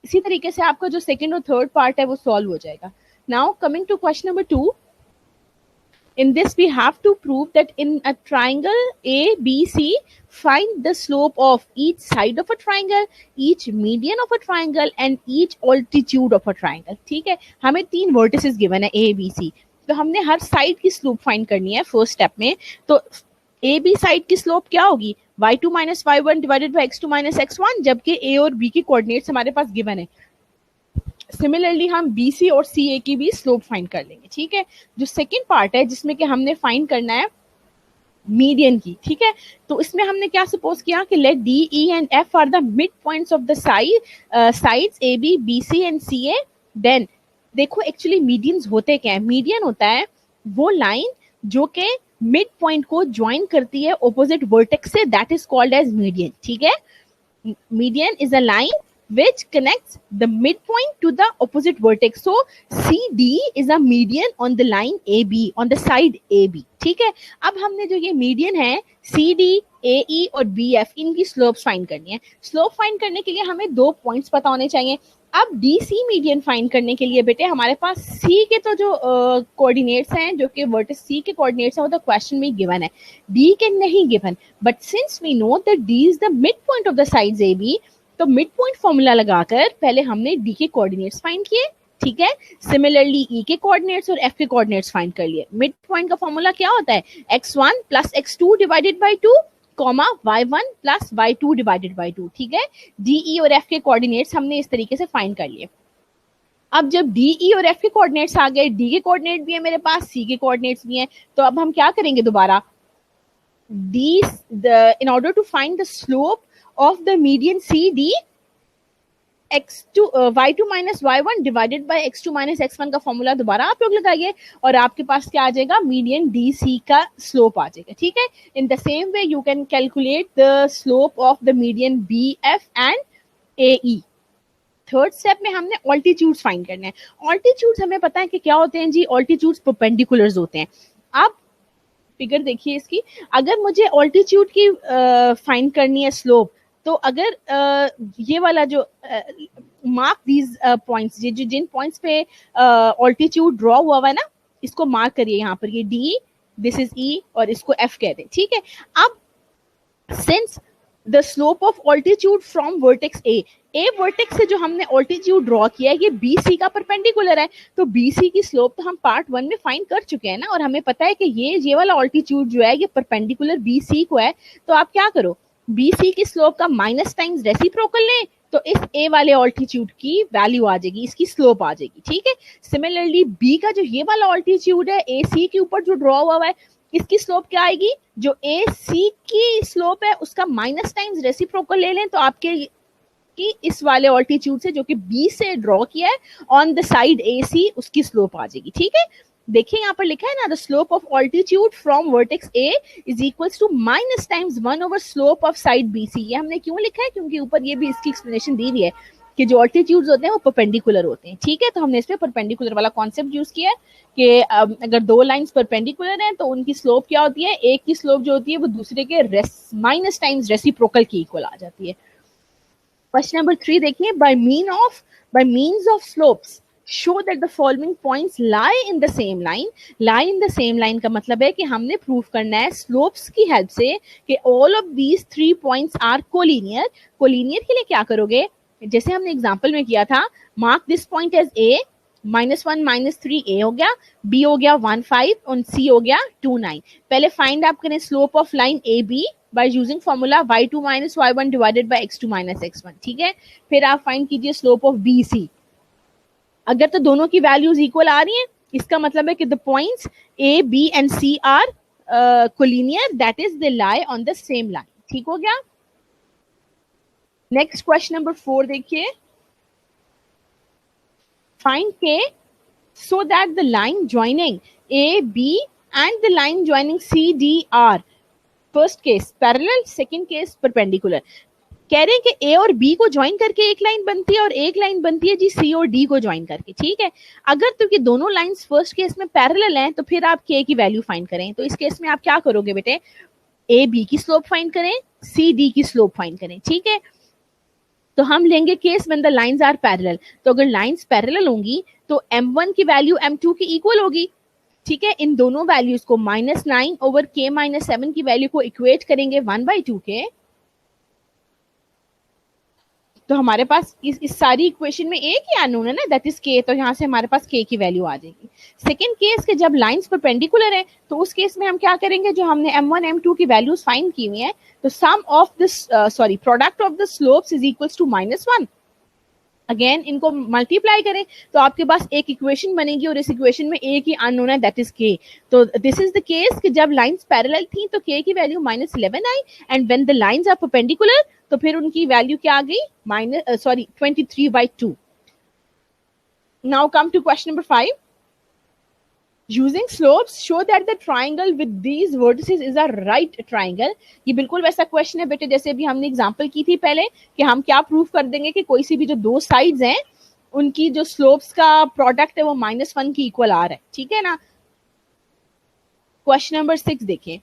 इसी तरीके से आपका जो सेकंड और थर्ड पार्ट है वो सॉल्व हो जाएगा. Now coming to question number 2. In this, we have to prove that in a triangle ABC, find the slope of each side of a triangle, each median of a triangle, and each altitude of a triangle. ठीक है, हमें 3 vertices given है A, B, C. तो हमने हर side की slope find करनी है first step में. तो ए बी साइड की स्लोप क्या होगी, y2 minus y1 divided by x2 minus x1, जबकि a और b की कोऑर्डिनेट्स हमारे पास गिवन है. सिमिलरली हम बी सी और सी ए की भी स्लोप फाइंड कर लेंगे. ठीक है, जो सेकेंड पार्ट है जिसमें कि हमने फाइंड करना है मीडियन की. ठीक है, तो इसमें हमने क्या सपोज किया कि let D E and F are the mid points of the sides A B B C and C A. Then देखो एक्चुअली मीडियंस होते क्या है, मीडियन होता है वो लाइन जो कि मिड पॉइंट को ज्वाइन करती है ऑपोजिट वर्टेक्स से, that is called as median. ठीक है, median is a line which connects the midpoint to the opposite vertex. So CD is a median on the line AB, on the side AB. ठीक है, अब हमने जो ये median है CD, AE और BF इनकी स्लोप्स फाइंड करनी है. स्लोप फाइंड करने के लिए हमें 2 पॉइंट्स पता होने चाहिए. अब DC मीडियन फाइंड करने के लिए बेटे हमारे पास C के तो जो कोऑर्डिनेट्स हैं जो कि वर्टेक्स C के कोऑर्डिनेट्स हैं वो तो क्वेश्चन में गिवन है, D के नहीं given. But since we know that D is the mid point of the sides AB, तो मिड पॉइंट फॉर्मूला लगाकर पहले हमने D के कोऑर्डिनेट्स फाइंड किए. ठीक है, सिमिलरली E के कोऑर्डिनेट्स और F के कोऑर्डिनेट्स फाइंड कर लिए. मिड पॉइंट का फॉर्मूला क्या होता है, x1 plus x2 divided by 2 comma y1 plus y2 divided by 2. ठीक है, DE और F के कोऑर्डिनेट्स हमने इस तरीके से फाइंड कर लिए. अब जब DE और F के कोऑर्डिनेट्स आ गए, D के कोऑर्डिनेट भी है मेरे पास, C के कोऑर्डिनेट्स भी हैं, तो अब हम क्या करेंगे दोबारा, in order to find the slope of the median CD, x2 y2 minus y1 divided by x2 minus x1 का फॉर्मूला दोबारा आप लोग लगाइए और आपके पास क्या आ जाएगा, मीडियन DC का स्लोप आ जाएगा. ठीक है, in the same way you can calculate the slope of the median BF and AE. Third step में हमने ऑल्टीट्यूड्स फाइंड करने हैं. ऑल्टीट्यूड्स हमें पता है कि क्या होते हैं जी, ऑल्टीट्यूड्स परपेंडिकुलर्स होते हैं. आप फिगर देखिए इसकी, अगर मुझे ऑल्टीट्यूड की फाइंड करनी है स्लोप, तो अगर ये वाला जो मार्क दीज पॉइंट्स, जिन पॉइंट्स पे ऑल्टीट्यूड ड्रॉ हुआ है ना, इसको मार्क करिए यहाँ पर, ये D, दिस इज E और इसको F कहते हैं. ठीक है, अब since the slope of altitude from vertex A vertex से जो हमने ऑल्टीट्यूड ड्रॉ किया है ये BC का परपेंडिकुलर है, तो BC की स्लोप तो हम पार्ट 1 में फाइंड कर चुके हैं ना, और हमें पता है कि ये वाला ऑल्टीट्यूड जो है ये परपेंडिकुलर BC को है. तो आप क्या करो, BC की स्लोप का माइनस टाइम्स रेसिप्रोकल लें, तो इस A वाले ऑल्टीट्यूड की वैल्यू आ जाएगी, इसकी स्लोप आ जाएगी. ठीक है, सिमिलरली B का जो ये वाला ऑल्टीट्यूड है AC के ऊपर जो ड्रॉ हुआ है, इसकी स्लोप क्या आएगी, जो AC की स्लोप है उसका माइनस टाइम्स रेसिप्रोकल ले लें, तो आपके कि इस वाले ऑल्टीट्यूड से जो कि B से ड्रॉ किया है ऑन द साइड AC, उसकी स्लोप आ जाएगी. ठीक है, देखिए यहाँ पर लिखा है ना, the slope of altitude from vertex A is equals to minus times 1 over slope of side BC. ये हमने क्यों लिखा है, क्योंकि ऊपर ये भी इसकी एक्सप्लेनेशन दी हुई है. कि जो ऑल्टीट्यूड्स होते हैं वो परपेंडिकुलर होते हैं, ठीक है। तो हमने इसमें परपेंडिकुलर वाला कॉन्सेप्ट यूज किया है कि अगर दो लाइंस परपेंडिकुलर हैं तो उनकी स्लोप क्या होती है, एक की स्लोप जो होती है वो दूसरे के माइनस टाइम्स रेसिप्रोकल की इक्वल आ जाती है। क्वेश्चन नंबर 3 देखिए, by means of slopes show that the following points lie in the same line। lie in the same line का मतलब है कि हमने प्रूव करना है स्लोप्स की हेल्प से कि all of these 3 points are collinear। collinear के लिए क्या करोगे, जैसे हमने एग्जांपल में किया था, mark this point as A, -1 -3 A हो गया, बी हो गया 1 5 और सी हो गया 2 9। पहले फाइंड आप करें slope of line A B by using formula y2 minus y1 divided by x2 minus x1, ठीक है। फिर आप फाइंड कीजिए स्लोप ऑफ बी सी। अगर तो दोनों की वैल्यूज इक्वल आ रही हैं, इसका मतलब है कि the points A B and C are collinear, that is they lie on the same line, ठीक हो गया। नेक्स्ट क्वेश्चन नंबर 4 देखिए, फाइंड के so that the line joining A, B and the line joining C, D are first case parallel, second case perpendicular। कह रहे हैं कि ए और बी को ज्वाइन करके एक लाइन बनती है और एक लाइन बनती है जी सी और डी को ज्वाइन करके, ठीक है। अगर तो ये दोनों लाइंस फर्स्ट केस में पैरेलल हैं तो फिर आप के की वैल्यू फाइंड करें। तो इस केस में आप क्या करोगे बेटे, ए बी की स्लोप फाइंड करें, सी डी की स्लोप फाइंड करें, ठीक है। तो हम लेंगे case when the lines are parallel. तो अगर लाइंस पैरेलल होंगी तो m1 की वैल्यू m2 की इक्वल होगी, ठीक है। इन दोनों वैल्यूज को -9 ओवर k -7 की वैल्यू को इक्वेट करेंगे 1/2 के, तो हमारे पास इस सारी इक्वेशन में एक ही अननोन है ना, दैट इज के। तो यहाँ से हमारे पास के की वैल्यू आ जाएगी। सेकंड केस के जब लाइंस परपेंडिकुलर है तो उस केस में हम क्या करेंगे, जो हमने m1 m2 की वैल्यूज फाइंड की हुई है, तो sum of this product of the slopes is equals to -1। Again इनको मल्टीप्लाई करें तो आपके पास एक इक्वेशन बनेगी और इस इक्वेशन में एक ही अननोन है, दैट इज के। तो दिस इज द केस कि जब लाइंस पैरेलल थी तो के की वैल्यू -11 आई, and when the lines are perpendicular तो फिर उनकी वैल्यू क्या आ गई, 23/2। Now come to question number 5। Using slopes show that the triangle with these vertices is a right triangle। ये बिल्कुल वैसा क्वेश्चन है बेटे जैसे भी हमने एग्जांपल की थी पहले, कि हम क्या प्रूव कर देंगे कि कोई सी भी जो दो साइड्स हैं उनकी जो स्लोप्स का प्रोडक्ट है वो -1 की इक्वल आ रहा है, ठीक है ना। क्वेश्चन नंबर 6 देखिए,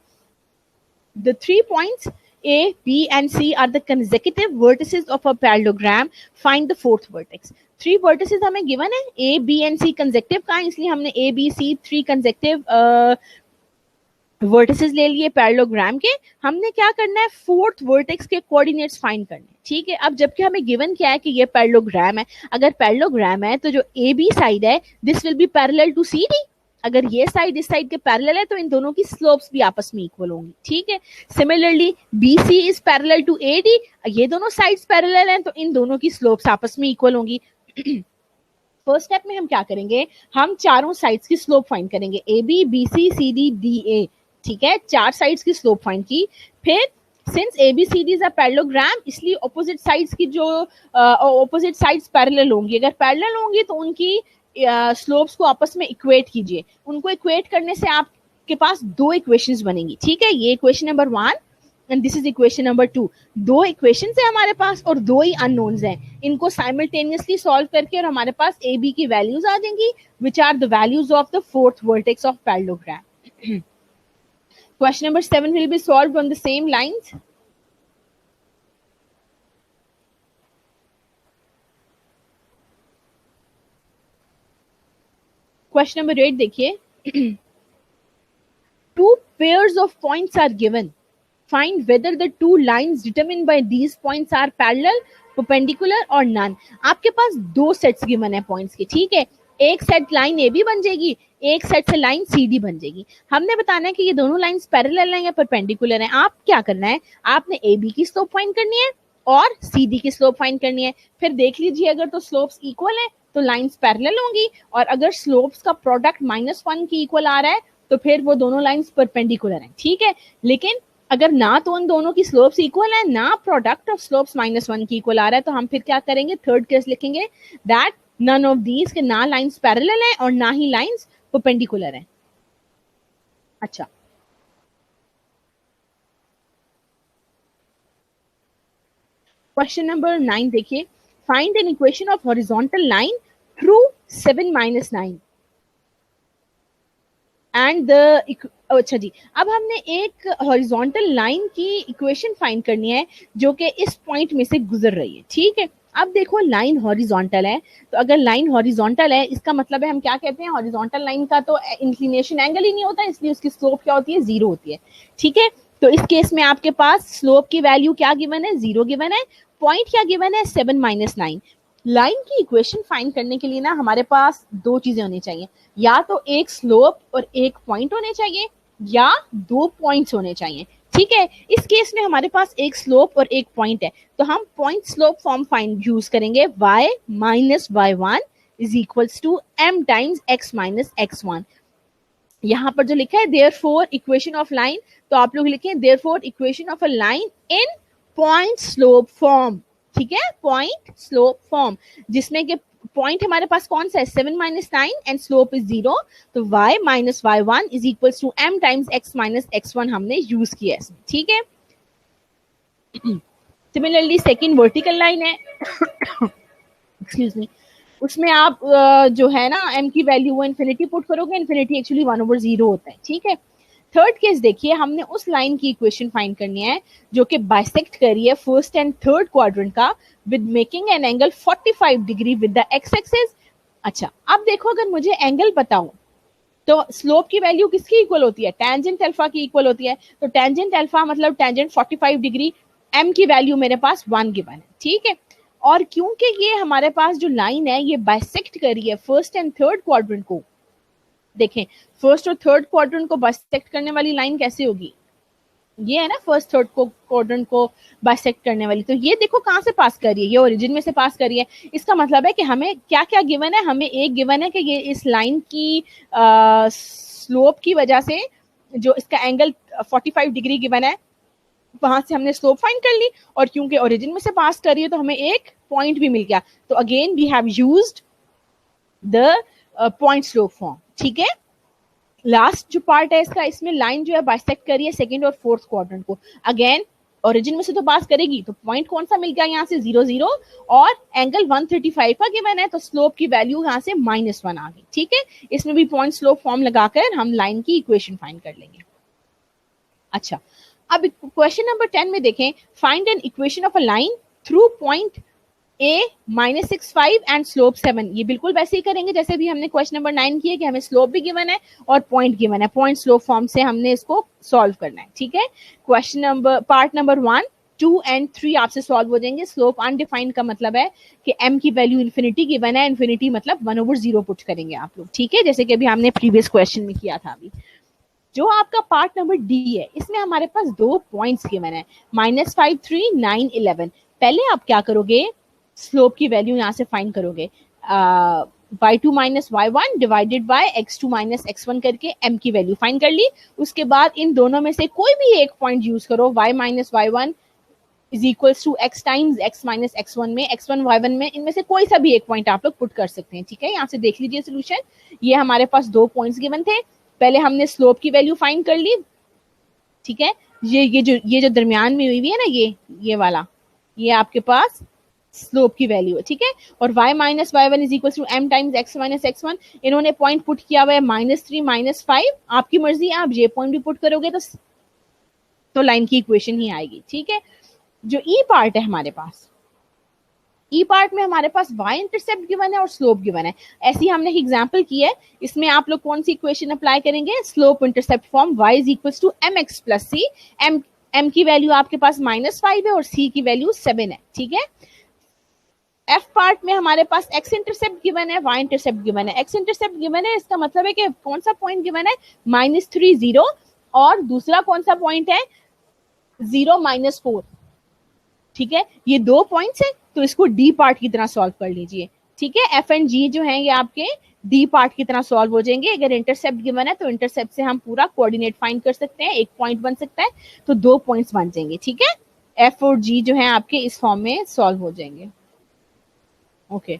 the 3 points A, B and C are the consecutive vertices of a parallelogram, find the fourth vertex। 3 vertices हमें गिवन है, A, B and C consecutive का है, इसलिए हमने A, B, C 3 consecutive vertices ले लिए parallelogram के। हमने क्या करना है, फोर्थ वर्टेक्स के कोऑर्डिनेट्स फाइंड करने, ठीक है। अब जबकि हमें गिवन क्या है कि ये पैरेललोग्राम है, अगर पैरेललोग्राम है तो जो ए बी साइड है this will be parallel to C D. अगर ये साइड इस साइड के पैरेलल है तो इन दोनों की स्लोप्स भी आपस में इक्वल होंगी, ठीक है। Similarly B C is parallel to A D, ये दोनों साइड्स पैरेलल हैं तो इन दोनों की स्लोप्स आपस में इक्वल होंगी। फर्स्ट स्टेप में हम क्या करेंगे, हम चारों साइड्स की स्लोप फाइंड करेंगे, A B B C C D D A, ठीक है। 4 साइड्स की स्लोप फाइंड की। फिर since A B C D is a parallelogram, इसलिए ऑपोजिट साइड्स की जो ऑपोजिट साइड्स पैरेलल होंगी, अगर पैरेलल होंगी तो उनकी स्लोप्स को आपस में इक्वेट कीजिए। उनको इक्वेट करने से आपके पास 2 इक्वेशंस बनेंगी, ठीक है। ये equation number 1 and this is equation number 2। 2 equations है हमारे पास और 2 ही अननोन्स हैं। इनको साइमल्टेनियसली सॉल्व करके और हमारे पास ए बी की वैल्यूज आ जाएंगी, which are the values of the fourth vertex of parallelogram. Question number 7 will be solved on the same lines. Question number 8 देखिए, 2 pairs of points are given. Find whether the 2 lines determined by these points are parallel, perpendicular or none। आपके पास 2 sets given है points के, ठीक है। एक set line A B बन जाएगी, एक सेट से लाइन सी डी बन जाएगी। हमने बताना है कि ये दोनों लाइंस पैरेलल हैं या परपेंडिकुलर हैं। आप क्या करना है, आपने ए बी की स्लोप फाइंड करनी है और सी डी की स्लोप फाइंड करनी है। फिर देख लीजिए अगर तो स्लोप्स इक्वल है तो लाइंस पैरेलल होंगी, और अगर स्लोप्स का प्रोडक्ट -1 की इक्वल आ रहा है तो फिर वो दोनों लाइंस परपेंडिकुलर हैं, ठीक है। लेकिन अगर ना तो उन दोनों की स्लोप्स इक्वल है, ना प्रोडक्ट ऑफ स्लोप्स -1 की इक्वल आ रहा है, तो हम फिर क्या करेंगे, थर्ड केस लिखेंगे, दैट नन ऑफ दीज के ना लाइंस पैरेलल है और ना ही लाइंस परपेंडिकुलर है। अच्छा, क्वेश्चन नंबर 9 देखिए, find an equation of horizontal line through 7 - 9 and the अच्छा जी, अब हमने एक हॉरिजॉन्टल लाइन की इक्वेशन फाइंड करनी है जो कि इस पॉइंट में से गुजर रही है। ठीक है, अब देखो लाइन हॉरिजॉन्टल है, तो अगर लाइन हॉरिजॉन्टल है इसका मतलब है हम क्या कहते हैं, हॉरिजॉन्टल लाइन का तो इंक्लिनेशन एंगल ही नहीं होता, इसलिए उसकी स्लोप क्या होती है, जीरो होती है। ठीक है, तो इस केस में आपके पास स्लोप की वैल्यू क्या गिवन है, जीरो गिवन है, पॉइंट क्या गिवन है, 7 - 9। लाइन की इक्वेशन फाइंड करने के लिए ना हमारे पास दो चीजें होनी चाहिए, या तो एक स्लोप और एक पॉइंट होने चाहिए, या दो पॉइंट्स होने चाहिए। ठीक है, इस केस में हमारे पास एक स्लोप और एक पॉइंट है, तो हम point slope form find use करेंगे, y - y1 is equals to m times x - x1। यहां पर जो लिखा है देयरफॉर इक्वेशन ऑफ लाइन, तो आप लोग लिखें therefore equation of a line in point slope form. ठीक है, पॉइंट स्लोप फॉर्म, जिसमें कि पॉइंट हमारे पास कौन सा है, 7 - 9 एंड स्लोप इज 0, तो y - y1 is equals to m times x - x1 हमने यूज किया है इसमें। ठीक है, सिमिलरली सेकेंड वर्टिकल लाइन है एक्सक्यूज मी, उसमें आप जो है ना m की वैल्यू वो इन्फिनिटी पुट करोगे, इन्फिनिटी एक्चुअली 1/0 होता है। ठीक है, थर्ड केस देखिए, हमने उस लाइन की इक्वेशन फाइंड करनी है जो कि बाइसेक्ट कर रही है फर्स्ट एंड थर्ड क्वाड्रेंट का with making an angle 45 degree with the x axis. अच्छा, अब देखो अगर मुझे एंगल बताओ तो स्लोप की वैल्यू किसकी इक्वल होती है, टेंजेंट अल्फा की इक्वल होती है, तो टेंजेंट अल्फा मतलब टेंजेंट 45 डिग्री, m की वैल्यू मेरे पास 1 गिवन है। ठीक है, और क्योंकि ये हमारे पास जो लाइन है ये बाइसेक्ट कर रही है फर्स्ट एंड थर्ड क्वाड्रेंट को, देखें फर्स्ट और थर्ड क्वाड्रेंट को बाइसेक्ट करने वाली लाइन कैसे होगी, ये है ना फर्स्ट थर्ड को क्वाड्रेंट को बाइसेक्ट करने वाली, तो ये देखो कहां से पास कर रही है, ये ओरिजिन में से पास कर रही है। इसका मतलब है कि हमें क्या क्या गिवन है, हमें एक गिवन है कि ये इस लाइन की स्लोप की वजह से जो इसका एंगल 45 डिग्री गिवन है वहां से हमने स्लोप फाइंड कर ली, और क्योंकि ओरिजिन में से पास कर रही है तो हमें एक पॉइंट भी मिल गया, तो again we have used the point slope form. ठीक है, लास्ट जो पार्ट है इसका, इसमें लाइन जो है बाइसेक्ट कर रही है सेकंड और फोर्थ क्वाड्रेंट को, अगेन ओरिजिन में से तो पास करेगी, तो पॉइंट कौन सा मिल गया यहाँ से, 0 0, और एंगल 135 का गिवन है, तो स्लोप की वैल्यू यहाँ से -1 आ गई। ठीक है, इसमें भी पॉइंट स्लोप फॉर्म लगाकर हम लाइन की इक्वेशन फाइंड कर लेंगे। अच्छा, अब क्वेश्चन नंबर 10 में देखें, find an equation of a line through point a -65 and slope 7। ये बिल्कुल वैसे ही करेंगे जैसे भी हमने क्वेश्चन नंबर 9 किया कि हमें स्लोप भी गिवन है और पॉइंट गिवन है, पॉइंट स्लोप फॉर्म से हमने इसको सॉल्व करना है। ठीक है, question number part number 1, 2 and 3 आपसे सॉल्व हो जाएंगे। स्लोप अनडिफाइंड का मतलब है कि m की वैल्यू इन्फिनिटी गिवन है, इन्फिनिटी मतलब 1/0 पुट करेंगे आप लोग। ठीक है, जैसे कि अभी हमने प्रीवियस क्वेश्चन में किया था। अभी जो आपका पार्ट नंबर डी है इसमें हमारे पास दो पॉइंट्स गिवन है, -5 3 9 11। पहले आप क्या करोगे, स्लोप की वैल्यू यहां से फाइंड करोगे, y2 - y1 divided by x2 - x1 करके m की वैल्यू फाइंड कर ली। उसके बाद इन दोनों में से कोई भी एक पॉइंट यूज करो, y - y1 is equals to x times x - x1 में, x1 y1 में, इनमें से कोई सा भी एक पॉइंट आप लोग पुट कर सकते हैं। ठीक है, यहाँ से देख लीजिए सोल्यूशन, ये हमारे पास दो पॉइंट्स गिवन थे, पहले हमने स्लोप की वैल्यू फाइंड कर ली। ठीक है, ये जो दरमियान में हुई है ना, ये वाला, ये आपके पास स्लोप की वैल्यू है। ठीक है, और y - y1 is equal to m times x - x1, इन्होंने पॉइंट पुट किया हुआ है -3 - 5, आपकी मर्जी, आप ये पॉइंट भी पुट करोगे तो लाइन की इक्वेशन ही आएगी। ठीक है, जो ई पार्ट है हमारे पास, ई पार्ट में हमारे पास y इंटरसेप्ट गिवन है और स्लोप गिवन है। ऐसी हमने एक एग्जांपल की है, इसमें आप लोग कौन सी इक्वेशन अप्लाई करेंगे, slope intercept form, y is equals to mx plus c, m की वैल्यू आपके पास -5 है और c की वैल्यू 7 है। ठीक है, एफ पार्ट में हमारे पास एक्स इंटरसेप्ट गिवन है, वाई इंटरसेप्ट गिवन है। एक्स इंटरसेप्ट गिवन है, इसका मतलब है कि कौन सा पॉइंट गिवन है, -3 0, और दूसरा कौन सा पॉइंट है, 0 -4। ठीक है, ये दो पॉइंट्स है, तो इसको डी पार्ट की तरह सॉल्व कर लीजिए। ठीक है, एफ एंड जी जो है ये आपके डी पार्ट की तरह सॉल्व हो जाएंगे। अगर इंटरसेप्ट गिवन है तो इंटरसेप्ट से हम पूरा कोऑर्डिनेट फाइंड कर सकते हैं, एक पॉइंट बन सकता है, तो दो पॉइंट्स बन जाएंगे। ठीक है, एफ और जी जो है आपके इस फॉर्म में सॉल्व हो जाएंगे। ओके,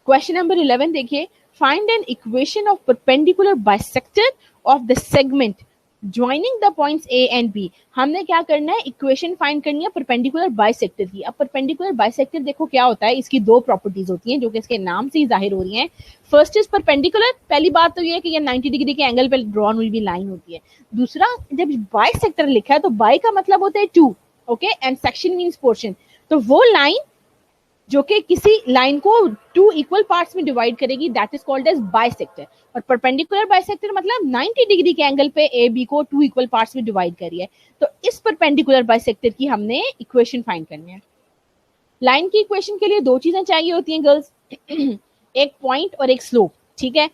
क्वेश्चन नंबर 11 देखिए, find an equation of perpendicular bisector of the segment joining the points A and B, हमने क्या करना है, इक्वेशन फाइंड करनी है परपेंडिकुलर बाइसेक्टर की। अब परपेंडिकुलर बाइसेक्टर देखो क्या होता है, इसकी दो प्रॉपर्टीज होती हैं जो कि इसके नाम से ही जाहिर हो रही हैं। फर्स्ट इज परपेंडिकुलर, पहली बात तो ये है कि ये 90 डिग्री के एंगल पे ड्रॉन हुई भी लाइन होती है। दूसरा, जब बाइसेक्टर लिखा है तो बाई का मतलब होता है two, okay, and section means portion. तो वो लाइन जो कि किसी लाइन को टू इक्वल पार्ट्स में डिवाइड करेगी, that is called as bisector. और परपेंडिकुलर बाइसेक्टर मतलब 90 डिग्री के एंगल पे ए बी को टू इक्वल पार्ट्स में डिवाइड करी है। तो इस परपेंडिकुलर बाइसेक्टर की हमने इक्वेशन फाइंड करनी है। लाइन की इक्वेशन के लिए दो चीजें चाहिए होती हैं गर्ल्स, एक पॉइंट और एक स्लोप, ठीक है।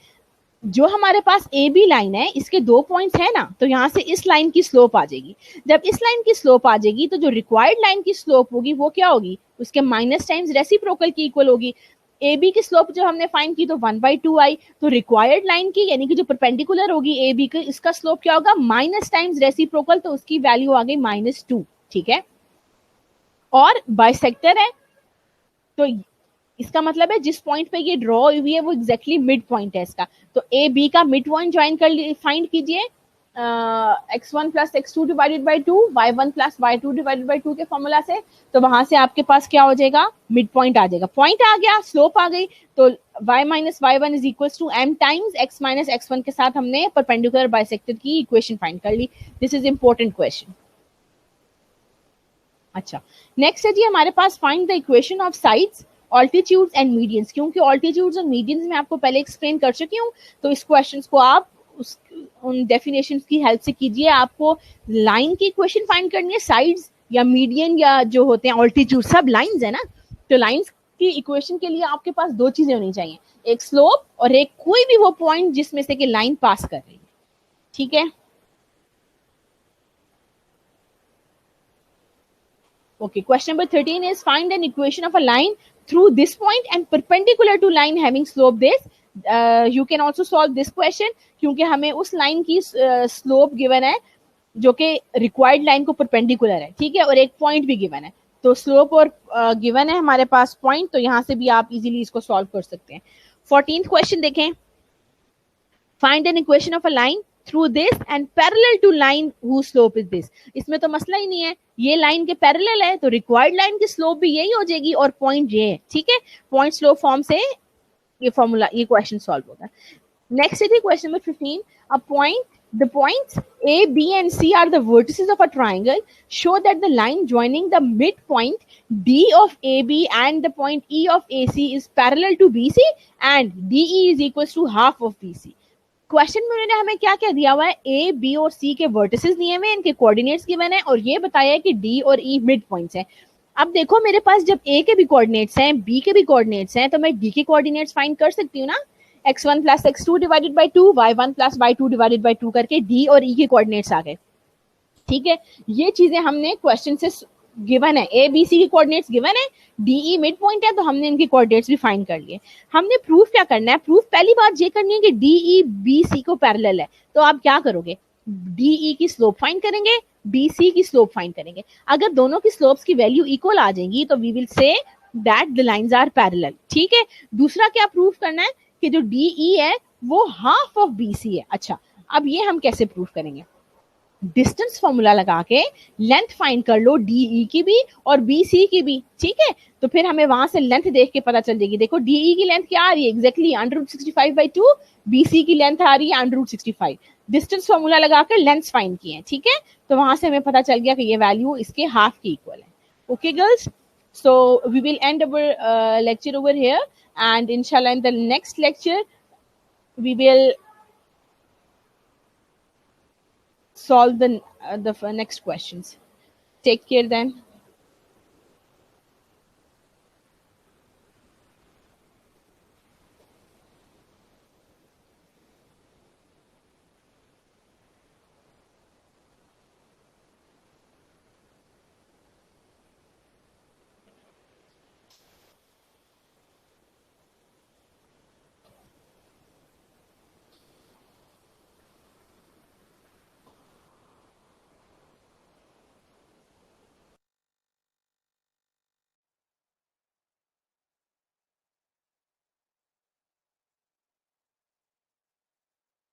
जो हमारे पास ए बी लाइन है, इसके दो पॉइंट्स है ना, तो यहाँ से इस लाइन की स्लोप आ जाएगी। जब इस लाइन की स्लोप आ जाएगी तो जो रिक्वायर्ड लाइन की स्लोप होगी वो क्या होगी, उसके माइनस टाइम्स रेसिप्रोकल की इक्वल होगी। ए बी की स्लोप जो हमने फाइंड की तो 1/2 आई, तो रिक्वायर्ड लाइन की यानी कि जो परपेंडिकुलर होगी ए बी की, इसका स्लोप क्या होगा, माइनस टाइम्स रेसिप्रोकल, तो उसकी वैल्यू आ गई -2, ठीक है। और बाइसेक्टर है तो इसका मतलब है जिस पॉइंट पे ये ड्रॉ हुई है वो एग्जैक्टली मिड पॉइंट है इसका। तो ए बी का मिड पॉइंट ज्वाइन कर फाइंड कीजिए, x1 plus x2 divided by 2, y1 plus y2 divided by 2 के फॉर्मूला से। तो वहां से आपके पास क्या हो जाएगा, मिड पॉइंट आ जाएगा, पॉइंट आ गया, स्लोप आ गई। तो y minus y1 is equal to m times x minus x1 के साथ हमने परपेंडिकुलर बाइसेक्टर की इक्वेशन फाइंड कर ली। This is important question. अच्छा, नेक्स्ट है जी हमारे पास find the equation of sides, altitudes and medians. क्योंकि ऑल्टीट्यूड्स और मीडियंस में आपको पहले एक्सप्लेन कर चुकी हूँ, तो इस क्वेश्चन को आप उन डेफिनेशंस की हेल्प से कीजिए। आपको लाइन की इक्वेशन फाइंड करनी है, साइड्स या मीडियन या जो होते हैं ऑल्टीट्यूड, सब लाइंस है ना। तो लाइंस की इक्वेशन के लिए आपके पास दो चीजें होनी चाहिए, एक स्लोप और एक कोई भी वो पॉइंट जिसमें से कि लाइन पास कर रही है, ठीक है। Okay, question number 13 is find an equation of a line through this point and perpendicular to line having slope this. You can also solve this question क्योंकि हमें उस लाइन की स्लोप गिवन है जो कि रिक्वायर्ड लाइन को perpendicular है, ठीक है, और एक पॉइंट भी गिवन है। तो स्लोप और गिवन है हमारे पास पॉइंट, तो यहां से भी आप इजीली इसको सॉल्व कर सकते हैं। 14th क्वेश्चन देखें, find an equation of a line through this and parallel to line whose slope is this। इसमें तो मसला ही नहीं है, ये लाइन के पैरेलल है तो रिक्वायर्ड लाइन की स्लोप भी यही हो जाएगी और पॉइंट ये है, ठीक है। पॉइंट स्लोप फॉर्म से ये फॉर्मूला, ये क्वेश्चन सॉल्व होगा। नेक्स्ट है question number 15, a point, the points A, B and C are the vertices of a triangle. Show that the line joining the midpoint D of AB and the point E of AC is parallel to BC and DE is equals to half of BC। Question में उन्होंने हमें क्या क्या दिया हुआ है, A B और सी के वर्टिसेस दिए हुए हैं, इनके कोऑर्डिनेट्स गिवन है और ये बताया है कि डी और ई मिड पॉइंट्स हैं। अब देखो मेरे पास जब ए के भी कोऑर्डिनेट्स हैं, बी के भी कोऑर्डिनेट्स हैं, तो मैं डी के कोऑर्डिनेट्स फाइंड कर सकती हूँ ना, x1 plus x2 divided by 2, y1 plus y2 divided by 2 करके डी और ई के कोऑर्डिनेट्स आ गए, ठीक है। ये चीजें हमने क्वेश्चन से गिवन है, ए बी सी के कोऑर्डिनेट्स गिवन है, डीई मिड पॉइंट है, तो हमने इनके कोऑर्डिनेट्स भी फाइंड कर लिए। हमने प्रूफ क्या करना है, प्रूफ पहली बात ये करनी है कि डीई बी सी को पैरेलल है। तो आप क्या करोगे, डीई की स्लोप फाइंड करेंगे, बीसी की स्लोप फाइंड करेंगे। अगर दोनों की स्लोप्स की वैल्यू इक्वल आ जाएंगी तो we will say that the lines are parallel, ठीक है। दूसरा क्या प्रूफ करना है कि जो डीई है वो हाफ ऑफ बीसी है। अच्छा, अब ये हम कैसे प्रूफ करेंगे, डिस्टेंस फॉर्मूला लगा के लेंथ फाइंड कर लो डीई की भी और बीसी की भी, ठीक है। तो फिर हमें वहां से लेंथ देख के पता चल जाएगी। देखो डीई की लेंथ क्या आ रही है, एग्जैक्टली √65/2, बीसी की लेंथ आ रही है √65। डिस्टेंस फॉर्मूला लगाकर लेंथ फाइंड किए, ठीक है। तो वहां से हमें पता चल गया कि ये वैल्यू इसके हाफ की इक्वल है। Okay girls, so we will end our lecture over here, and inshallah in the next lecture we will solve the next questions. Take care then.